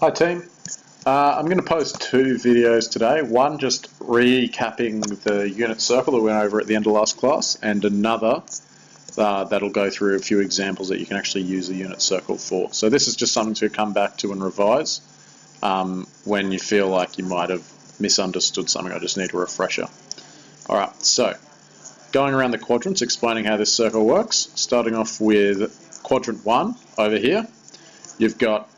Hi team, I'm going to post two videos today. One just recapping the unit circle that we went over at the end of last class, and another that'll go through a few examples that you can actually use the unit circle for. So this is just something to come back to and revise when you feel like you might have misunderstood something. I just need a refresher. Alright, so going around the quadrants, explaining how this circle works, starting off with quadrant 1 over here. You've got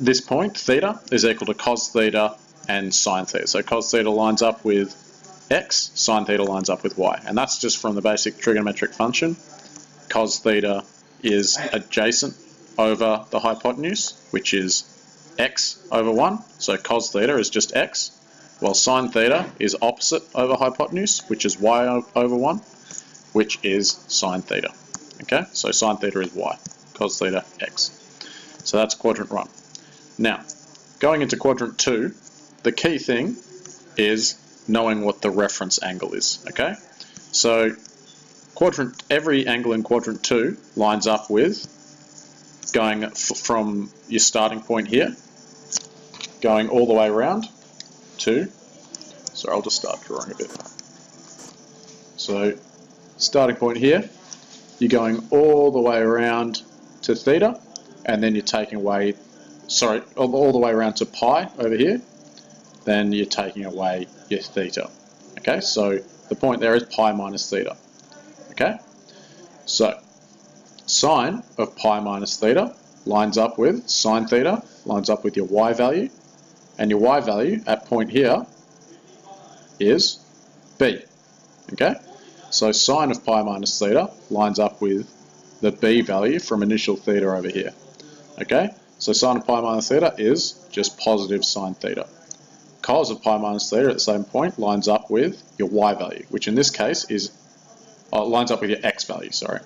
this point, theta, is equal to cos theta and sine theta. So cos theta lines up with x, sine theta lines up with y. And that's just from the basic trigonometric function. Cos theta is adjacent over the hypotenuse, which is x over 1. So cos theta is just x, while sine theta is opposite over hypotenuse, which is y over 1, which is sine theta. Okay, so sine theta is y, cos theta x. So that's quadrant 1. Now, going into quadrant 2, the key thing is knowing what the reference angle is, okay? So every angle in quadrant 2 lines up with going from your starting point here, going all the way around to, sorry, I'll just start drawing a bit. So starting point here, you're going all the way around to theta, and then you're taking away, sorry, all the way around to pi over here, then you're taking away your theta. Okay, so the point there is pi minus theta. Okay, so sine of pi minus theta lines up with sine theta, lines up with your y value, and your y value at point here is b. Okay, so sine of pi minus theta lines up with the b value from initial theta over here. Okay, so sine of pi minus theta is just positive sine theta. Cos of pi minus theta at the same point lines up with your y value, which in this case is, lines up with your x value, sorry.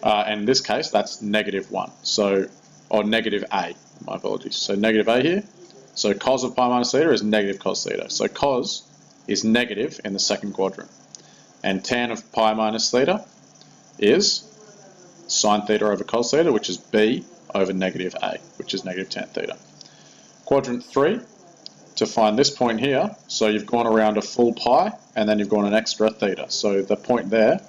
And in this case, that's negative 1, so, or negative a, my apologies. So negative a here. So cos of pi minus theta is negative cos theta. So cos is negative in the second quadrant. And tan of pi minus theta is sine theta over cos theta, which is b over negative a, which is negative tan theta. Quadrant 3, to find this point here, so you've gone around a full pi, and then you've gone an extra theta. So the point there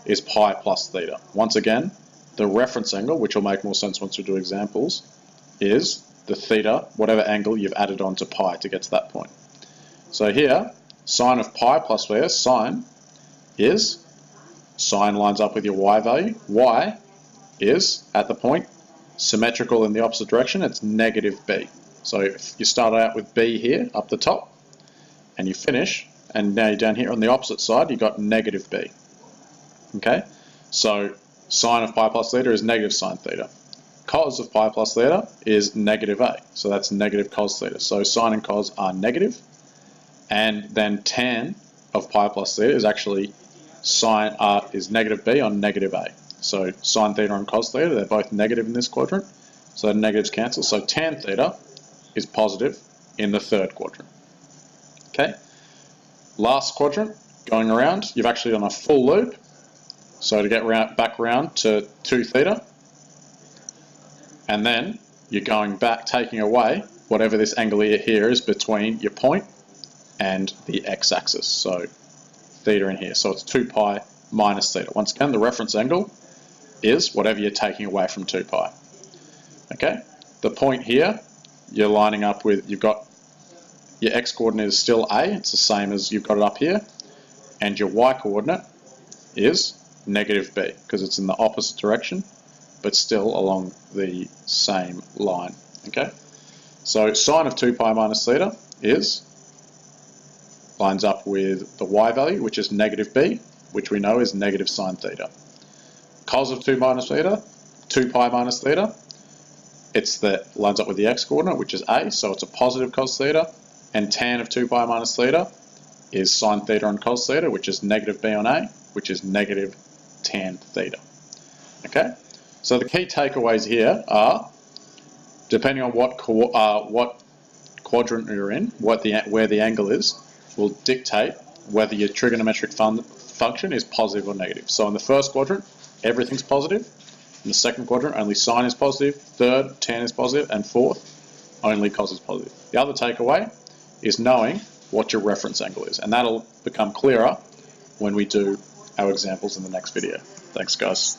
is pi plus theta. Once again, the reference angle, which will make more sense once we do examples, is the theta, whatever angle you've added on to pi to get to that point. So here, sine of pi plus theta, sine is, sine lines up with your y value, y is, at the point, symmetrical in the opposite direction, it's negative b. So if you start out with b here, up the top, and you finish, and now you're down here on the opposite side, you've got negative b. Okay? So sine of pi plus theta is negative sine theta. Cos of pi plus theta is negative a. So that's negative cos theta. So sine and cos are negative. And then tan of pi plus theta is actually is negative b on negative a. So sine theta and cos theta, they're both negative in this quadrant. So the negatives cancel. So tan theta is positive in the third quadrant. Okay. Last quadrant, going around, you've actually done a full loop. So to get back round to 2 theta, and then you're going back, taking away whatever this angle here is between your point and the x-axis. So theta in here. So it's 2 pi minus theta. Once again, the reference angle is whatever you're taking away from 2 pi. Okay. The point here, you're lining up with, you've got your x coordinate is still a, it's the same as you've got it up here, and your y coordinate is negative b, because it's in the opposite direction, but still along the same line. Okay, so sine of 2 pi minus theta lines up with the y value, which is negative b, which we know is negative sine theta. Cos of 2 pi minus theta, lines up with the x coordinate, which is a, so it's a positive cos theta, and tan of 2 pi minus theta is sine theta and cos theta, which is negative b on a, which is negative tan theta. Okay, so the key takeaways here are, depending on what quadrant you're in, where the angle is, will dictate whether your trigonometric function is positive or negative. So in the first quadrant, everything's positive. In the second quadrant, only sine is positive, third, tan is positive, and fourth, only cos is positive. The other takeaway is knowing what your reference angle is, and that'll become clearer when we do our examples in the next video. Thanks, guys.